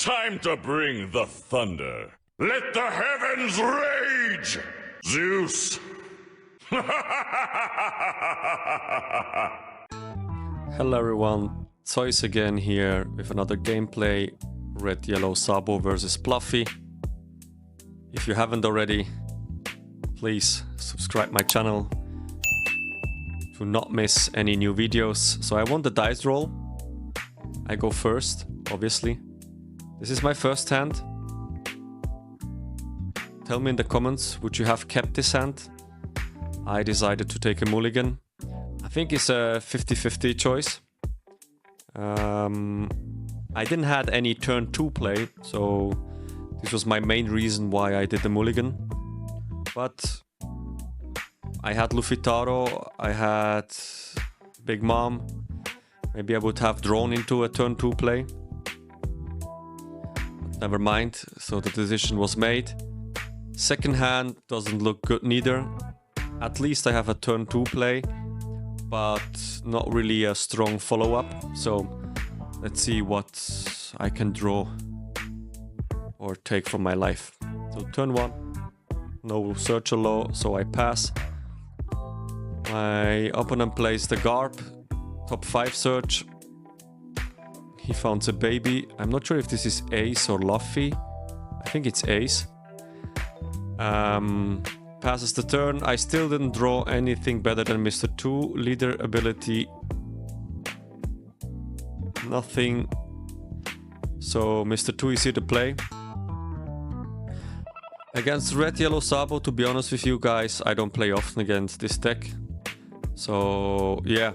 Time to bring the thunder. Let the heavens rage! Zeus! Hello everyone, Zeus again here with another gameplay, Red Yellow Sabo versus Luffy. If you haven't already, please subscribe my channel to not miss any new videos. So I won the dice roll. I go first, obviously. This is my first hand. Tell me in the comments, would you have kept this hand? I decided to take a mulligan. I think it's a 50-50 choice. I didn't have any turn 2 play, so this was my main reason why I did the mulligan. But I had Luffy Taro, I had Big Mom. Maybe I would have drawn into a turn 2 play. But never mind, so the decision was made. Second hand doesn't look good neither. At least I have a turn 2 play, but not really a strong follow-up. So let's see what I can draw or take from my life. So turn 1, no searcher law, so I pass. My opponent plays the Garb, top 5 search. He found a baby. I'm not sure if this is Ace or Luffy. I think it's Ace. Passes the turn. I still didn't draw anything better than Mr. 2. Leader ability. Nothing. So Mr. 2 is here to play. Against Red Yellow Sabo, to be honest with you guys, I don't play often against this deck. So yeah,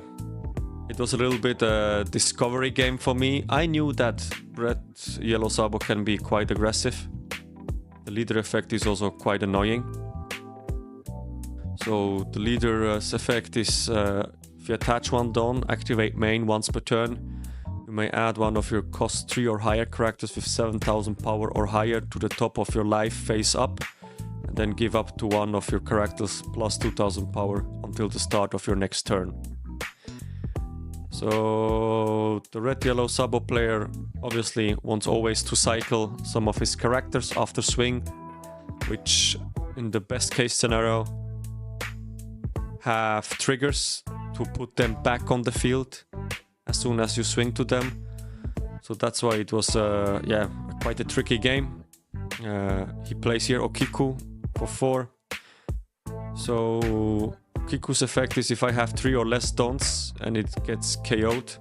it was a little bit a discovery game for me. I knew that Red Yellow Sabo can be quite aggressive. The leader effect is also quite annoying. So the leader's effect is if you attach one Dawn, activate main once per turn. You may add one of your cost 3 or higher characters with 7000 power or higher to the top of your life face up. And then give up to one of your characters plus 2000 power until the start of your next turn. So the Red Yellow Sabo player obviously wants always to cycle some of his characters after swing, which in the best case scenario have triggers to put them back on the field as soon as you swing to them. So that's why it was yeah, quite a tricky game. He plays here Okiku for 4. So Okiku's effect is if I have 3 or less Dons and it gets KO'd,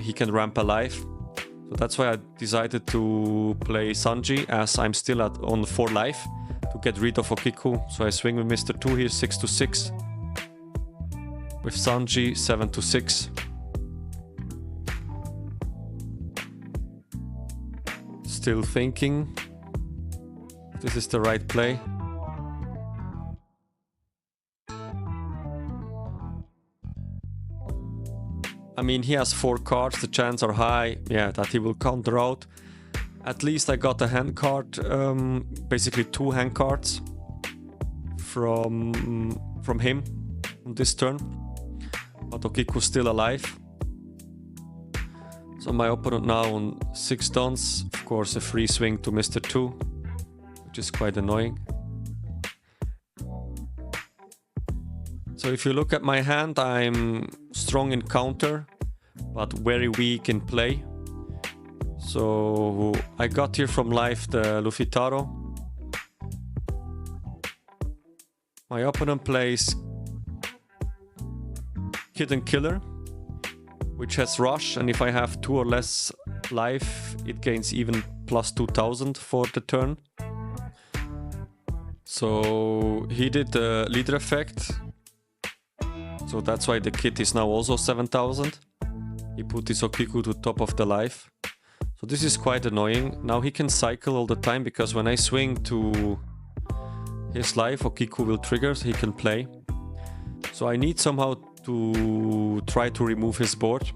he can ramp alive. So that's why I decided to play Sanji, as I'm still on 4 life, to get rid of Okiku. So I swing with Mr. 2 here, 6-6. With Sanji, 7-6. Still thinking if this is the right play. I mean, he has 4 cards, the chances are high, yeah, that he will counter out. At least I got a hand card, basically 2 hand cards from him on this turn. But Okiku's still alive. So my opponent now on 6 Dons, of course a free swing to Mr. 2, which is quite annoying. So if you look at my hand, I'm strong in counter, but very weak in play. So I got here from life the Luffy Taro. My opponent plays Kitten Killer, which has rush, and if I have 2 or less life, it gains even plus 2000 for the turn. So he did the leader effect. So that's why the kit is now also 7000. He put this Okiku to top of the life. So this is quite annoying. Now he can cycle all the time, because when I swing to his life, Okiku will trigger, so he can play. So I need somehow to try to remove his board.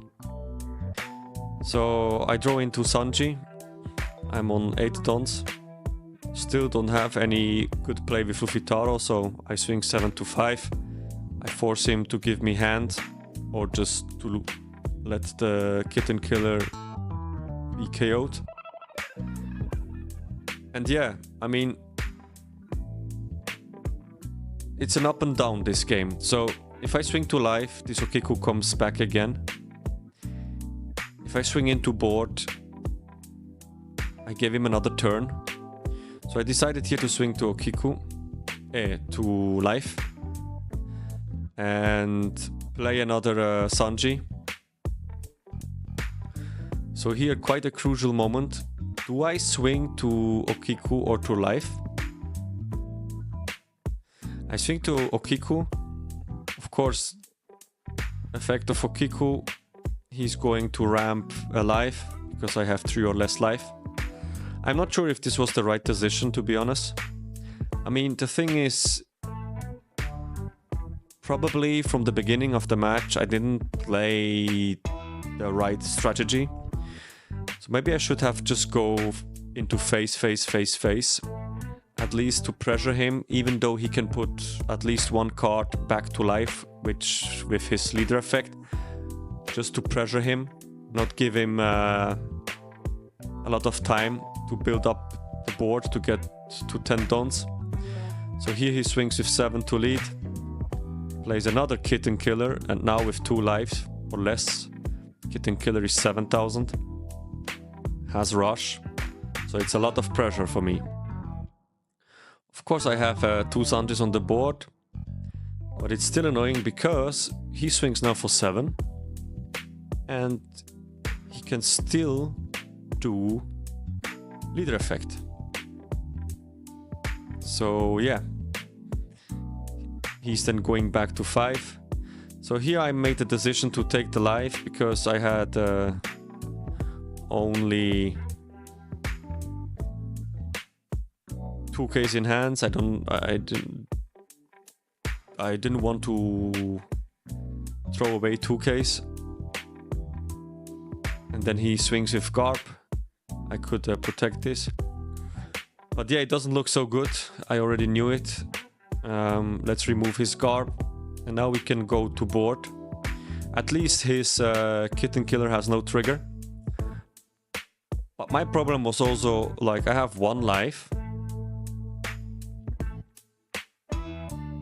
So I draw into Sanji. I'm on 8 Dons. Still don't have any good play with Luffy Taro, so I swing 7-5. I force him to give me hand, or just to let the Kitten Killer be KO'd. And yeah, I mean, it's an up and down this game. So if I swing to life, this Okiku comes back again. If I swing into board, I gave him another turn. So I decided here to swing to Okiku, to life, and play another Sanji. So here, quite a crucial moment. Do I swing to Okiku or to life? I swing to Okiku. Of course, effect of Okiku, he's going to ramp a life because I have 3 or less life. I'm not sure if this was the right decision, to be honest. I mean, the thing is, probably from the beginning of the match, I didn't play the right strategy. So maybe I should have just go into face, at least to pressure him, even though he can put at least 1 card back to life, which with his leader effect, just to pressure him, not give him a lot of time to build up the board to get to 10 dons. So here he swings with 7 to lead, plays another Kitten Killer, and now with 2 lives or less, Kitten Killer is 7,000, has rush, so it's a lot of pressure for me. Of course I have 2 Sanjis on the board, but it's still annoying because he swings now for 7 and he can still do leader effect. So yeah, he's then going back to 5. So here I made the decision to take the life because I had only 2Ks in hands. I didn't want to throw away 2Ks. And then he swings with Garb. I could protect this. But yeah, it doesn't look so good. I already knew it. Let's remove his Garb. And now we can go to board. At least his Kitten Killer has no trigger. But my problem was also, like, I have 1 life.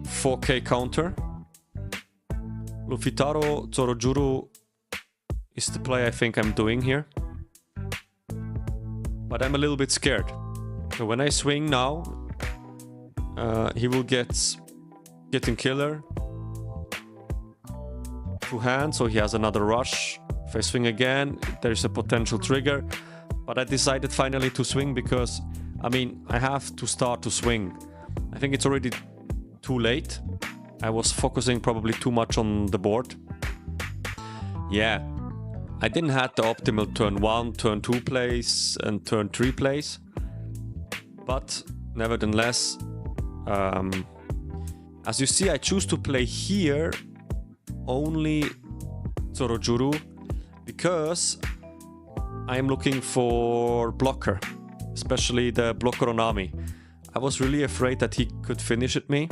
4K counter. Luffy Taro, Zorojuru is the play I think I'm doing here. But I'm a little bit scared. So when I swing now, he will get Kitten Killer to hand, so he has another rush. If I swing again, there's a potential trigger. But I decided finally to swing because, I mean, I have to start to swing. I think it's already too late. I was focusing probably too much on the board. Yeah, I didn't have the optimal turn 1, turn 2 plays and turn 3 plays. But nevertheless, as you see, I choose to play here only Zorojuru because I am looking for blocker, especially the blocker on Ami. I was really afraid that he could finish at me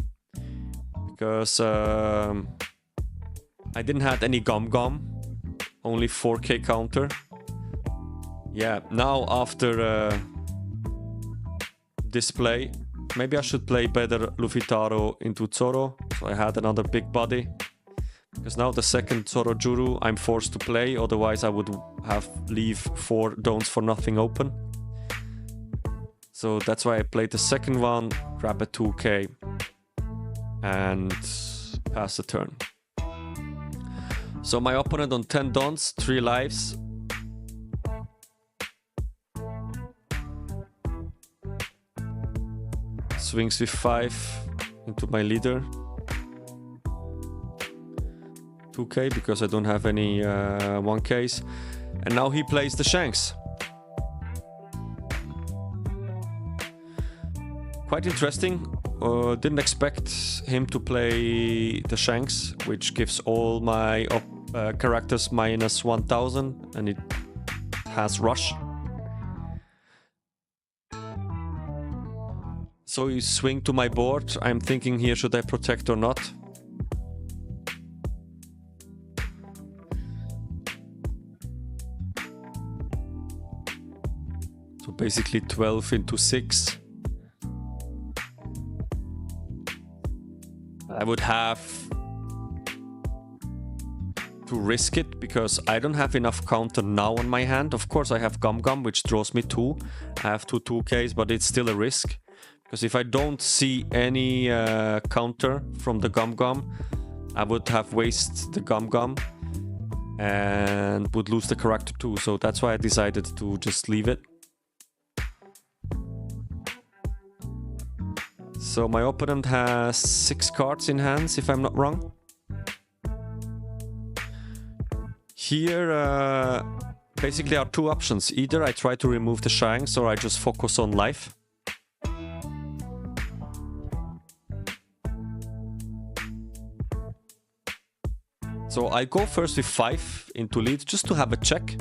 because I didn't have any Gum, only 4K counter. Yeah, now after this play, maybe I should play better Luffy Taro into Zoro, so I had another big body. Because now the second Zorojuru I'm forced to play, otherwise I would have leave 4 dons for nothing open. So that's why I played the second one, grab a 2K and pass the turn. So my opponent on 10 dons, 3 lives. Swings with 5 into my leader. 2K because I don't have any 1Ks. And now he plays the Shanks. Quite interesting. Didn't expect him to play the Shanks, which gives all my characters minus 1000 and it has rush. So you swing to my board. I'm thinking here, should I protect or not? So basically 12 into 6. I would have to risk it because I don't have enough counter now on my hand. Of course I have Gum Gum, which draws me 2. I have 2 2Ks, but it's still a risk. Because if I don't see any counter from the Gum Gum, I would have wasted the Gum Gum and would lose the character too. So that's why I decided to just leave it. So my opponent has 6 cards in hands, if I'm not wrong. Here basically are 2 options. Either I try to remove the Shanks or I just focus on life. So I go first with 5 into lead just to have a check.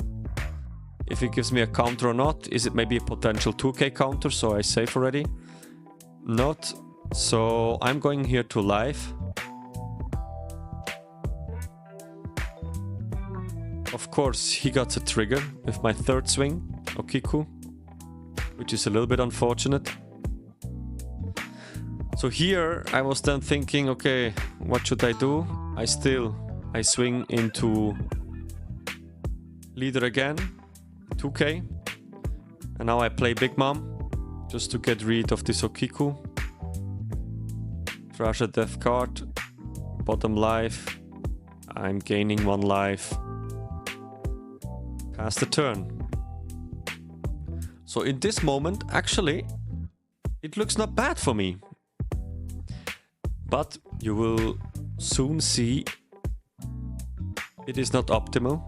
If it gives me a counter or not. Is it maybe a potential 2k counter? So I save already. Not. So I'm going here to live. Of course, he got a trigger with my 3rd swing, Okiku, which is a little bit unfortunate. So here I was then thinking, okay, what should I do? I swing into leader again, 2k. And now I play Big Mom, just to get rid of this Okiku. Trash a death card, bottom life. I'm gaining 1 life. Pass the turn. So in this moment, actually, it looks not bad for me. But you will soon see it is not optimal.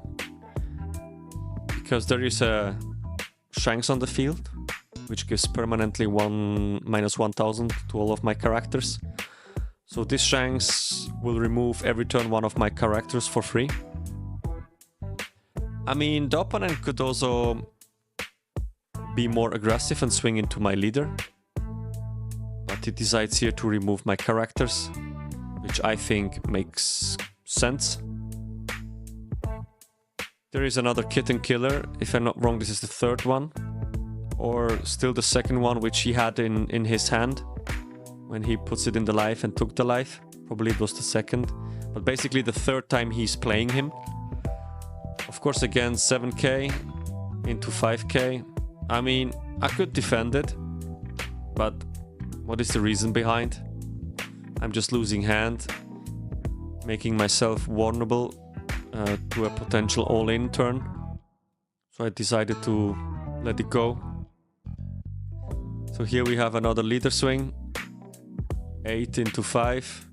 Because there is a Shanks on the field, which gives permanently -1000 to all of my characters. So this Shanks will remove every turn 1 of my characters for free. I mean, the opponent could also be more aggressive and swing into my leader. But he decides here to remove my characters, which I think makes sense. There is another Kitten Killer. If I'm not wrong, this is the 3rd one. Or still the 2nd one, which he had in his hand when he puts it in the life and took the life. Probably it was the 2nd. But basically the 3rd time he's playing him. Of course, again, 7k into 5k. I mean, I could defend it. But what is the reason behind? I'm just losing hand. Making myself vulnerable to a potential all-in turn. So I decided to let it go. So here we have another leader swing. 8 into 5.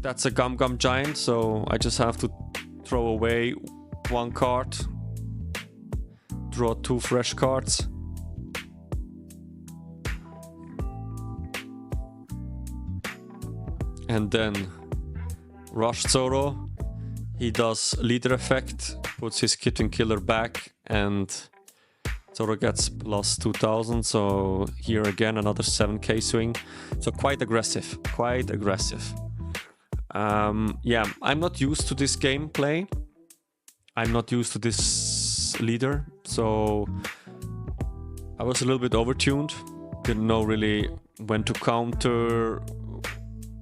That's a Gum Gum Giant, so I just have to throw away 1 card. Draw 2 fresh cards. And then Rush Zoro. He does leader effect, puts his Kitten Killer back, and Zoro gets plus 2000. So here again another 7k swing. So quite aggressive, quite aggressive. Yeah, I'm not used to this gameplay. I'm not used to this leader, so I was a little bit overtuned. Didn't know really when to counter.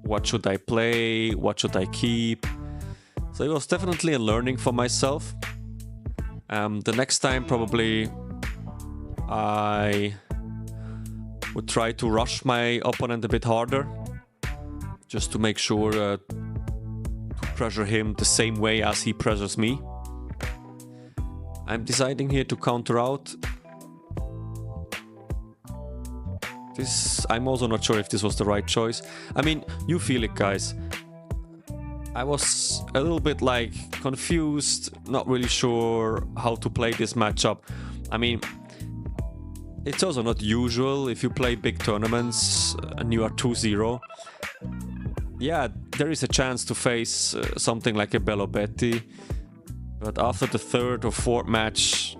What should I play? What should I keep? So it was definitely a learning for myself. The next time probably I would try to rush my opponent a bit harder. Just to make sure to pressure him the same way as he pressures me. I'm deciding here to counter out. I'm also not sure if this was the right choice. I mean, you feel it, guys. I was a little bit like confused, not really sure how to play this matchup. I mean, it's also not usual if you play big tournaments and you are 2-0. Yeah, there is a chance to face something like a Bello Betty. But after the 3rd or 4th match,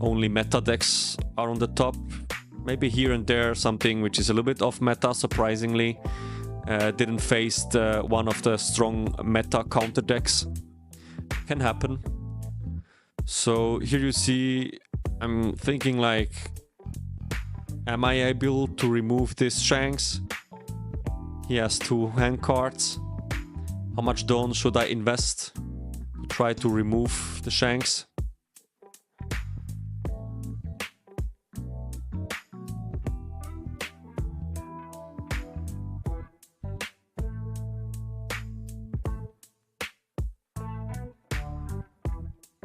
only meta decks are on the top. Maybe here and there something which is a little bit off meta, surprisingly. Didn't face one of the strong meta counter decks. Can happen. So here you see, I'm thinking like, am I able to remove this Shanks? He has 2 hand cards. How much Dawn should I invest to try to remove the Shanks?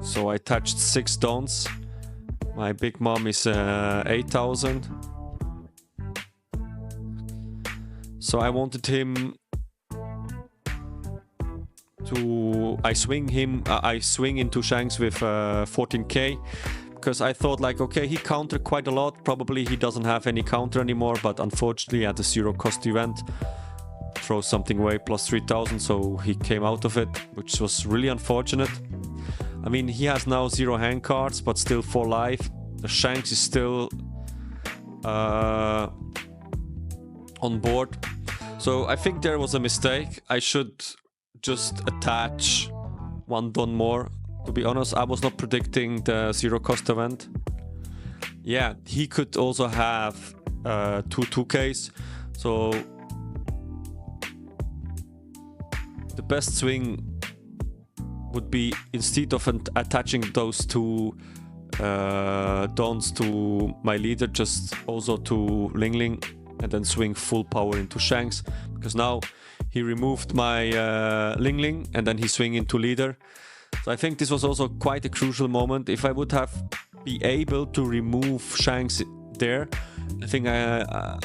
So I touched 6 Dawns. My big mom is 8,000. So I wanted him to... I swing into Shanks with 14k. Because I thought like, okay, he countered quite a lot. Probably he doesn't have any counter anymore. But unfortunately at the 0 cost event, throw something away plus 3,000. So he came out of it, which was really unfortunate. I mean, he has now 0 hand cards, but still 4 life. The Shanks is still on board. So I think there was a mistake. I should just attach 1 Dawn more. To be honest, I was not predicting the 0 cost event. Yeah, he could also have 2 2Ks. So the best swing would be, instead of attaching those 2 Dawns to my leader, just also to Ling Ling and then swing full power into Shanks, because now he removed my Ling Ling and then he swing into leader. So I think this was also quite a crucial moment. If I would have been able to remove Shanks there, I think I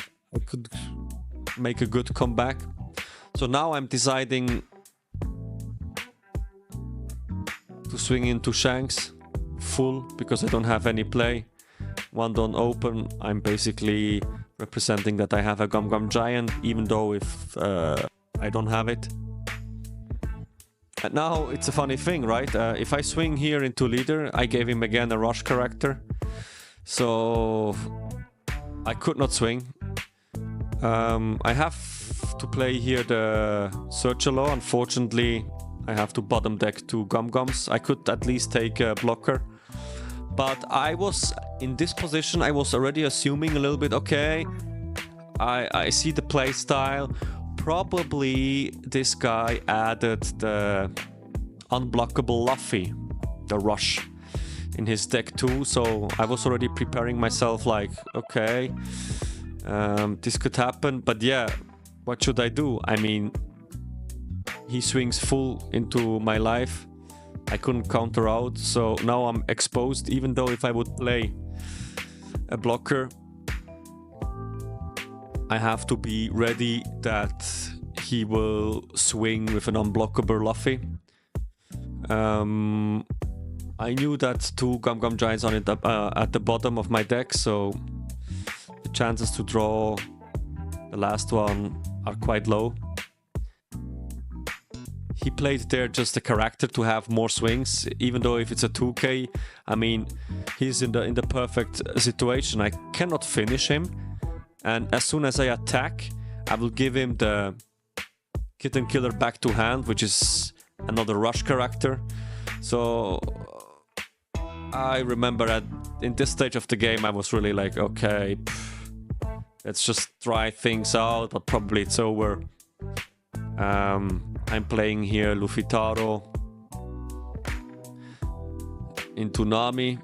could make a good comeback. So now I'm deciding to swing into Shanks full because I don't have any play. 1 Dawn open, I'm basically representing that I have a Gum Gum Giant, even though if I don't have it. And now it's a funny thing, right? If I swing here into leader, I gave him again a rush character, so I could not swing. I have to play here the Searcher Law. Unfortunately, I have to bottom deck 2 Gum Gums. I could at least take a blocker. But I was in this position, I was already assuming a little bit, okay, I see the play style. Probably this guy added the unblockable Luffy, the rush, in his deck too. So I was already preparing myself like, okay, this could happen. But yeah, what should I do? I mean, he swings full into my life. I couldn't counter out, so now I'm exposed. Even though if I would play a blocker, I have to be ready that he will swing with an unblockable Luffy. I knew that 2 Gum Gum Giants on it at the bottom of my deck, so the chances to draw the last one are quite low. He played there just a character to have more swings, even though if it's a 2k, I mean, he's in the perfect situation. I cannot finish him, and as soon as I attack, I will give him the Kitten Killer back to hand, which is another rush character. So I remember in this stage of the game, I was really like, okay, let's just try things out, but probably it's over. I'm playing here Luffy Taro into Nami,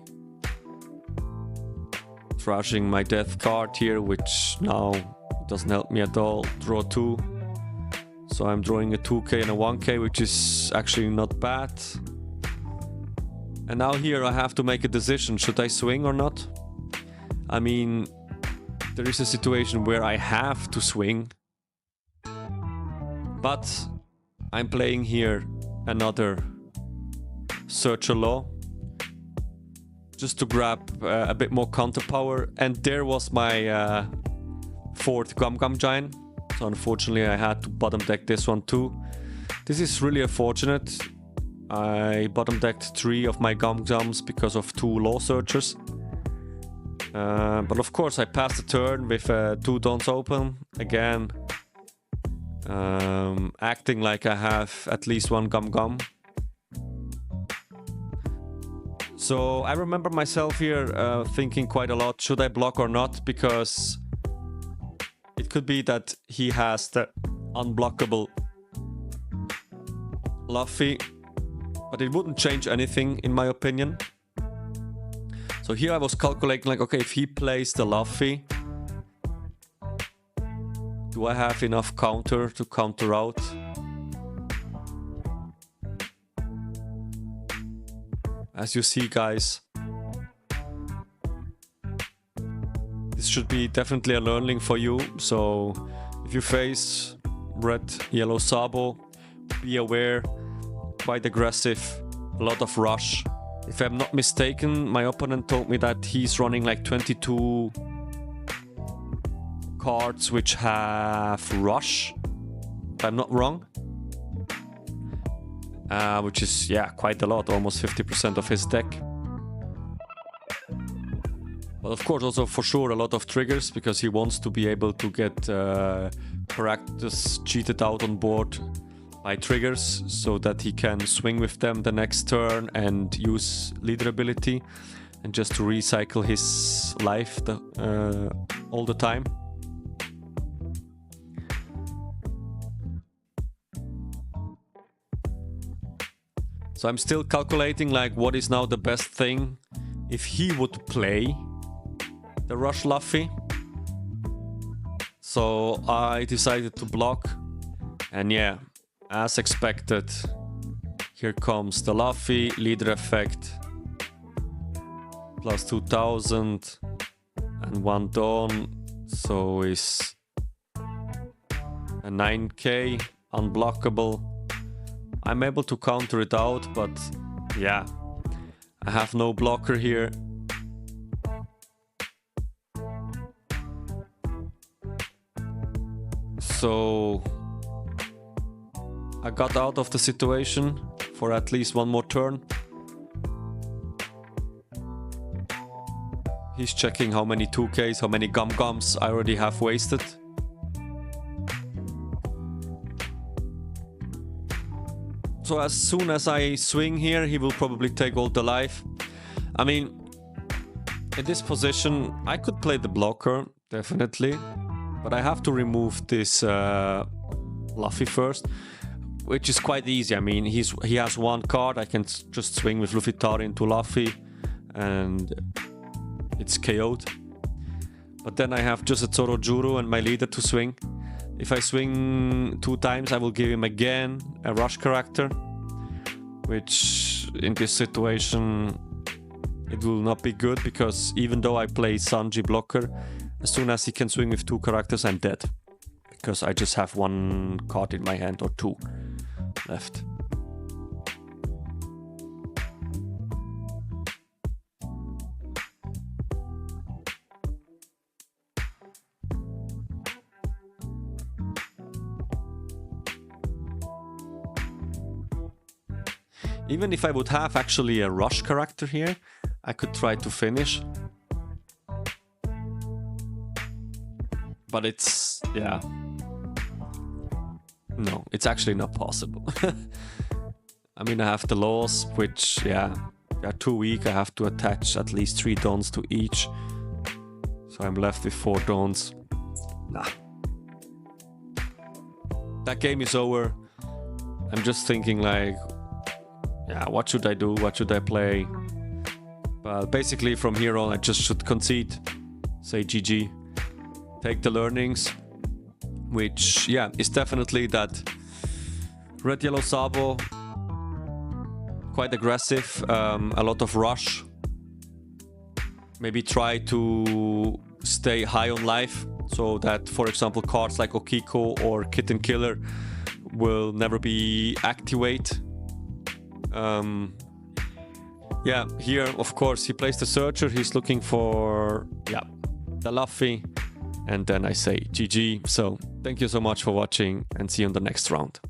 thrashing my death card here, which now doesn't help me at all. Draw 2, so I'm drawing a 2k and a 1k, which is actually not bad. And now here I have to make a decision, should I swing or not? I mean, there is a situation where I have to swing, but I'm playing here another Searcher Law just to grab a bit more counter power, and there was my 4th Gum Gum Giant. So unfortunately I had to bottom deck this one too. This is really unfortunate. I bottom decked 3 of my Gum Gums because of 2 Law Searchers. But of course I passed the turn with 2 Dawns open again. Acting like I have at least 1 Gum Gum. So I remember myself here thinking quite a lot, should I block or not? Because it could be that he has the unblockable Luffy, but it wouldn't change anything in my opinion. So here I was calculating like, okay, if he plays the Luffy, do I have enough counter to counter out? As you see, guys, this should be definitely a learning for you. So if you face red, yellow Sabo, be aware, quite aggressive, a lot of rush. If I'm not mistaken, my opponent told me that he's running like 22 cards which have rush, if I'm not wrong. Which is, yeah, quite a lot, almost 50% of his deck. But of course also for sure a lot of triggers, because he wants to be able to get characters cheated out on board by triggers, so that he can swing with them the next turn and use leader ability, and just to recycle his life all the time. So I'm still calculating like what is now the best thing if he would play the Rush Luffy. So I decided to block, and yeah, as expected, here comes the Luffy leader effect, plus 2000 and 1 Dawn, so is a 9k unblockable. I'm able to counter it out, but yeah, I have no blocker here. So I got out of the situation for at least one more turn. He's checking how many 2Ks, how many gum-gums I already have wasted. So as soon as I swing here, he will probably take all the life. I mean, in this position, I could play the blocker, definitely. But I have to remove this Luffy first, which is quite easy. I mean, he has one card. I can just swing with Luffy Tar into Luffy, and it's KO'd. But then I have just a Zorojuru and my leader to swing. If I swing 2 times, I will give him again a rush character, which in this situation it will not be good, because even though I play Sanji blocker, as soon as he can swing with 2 characters, I'm dead, because I just have 1 card in my hand, or 2 left. Even if I would have actually a rush character here, I could try to finish. But it's, yeah. No, it's actually not possible. I mean, I have the laws, which, yeah, they are too weak. I have to attach at least 3 dons to each. So I'm left with 4 dons. Nah. That game is over. I'm just thinking like, yeah, what should I do? What should I play? But basically from here on, I just should concede. Say GG. Take the learnings. Which, yeah, is definitely that red, yellow Sabo. Quite aggressive. A lot of rush. Maybe try to stay high on life. So that, for example, cards like Okiko or Kitten Killer will never be activate. Yeah, here, of course, he plays the Searcher. He's looking for, yeah, the Luffy. And then I say GG. So thank you so much for watching, and see you in the next round.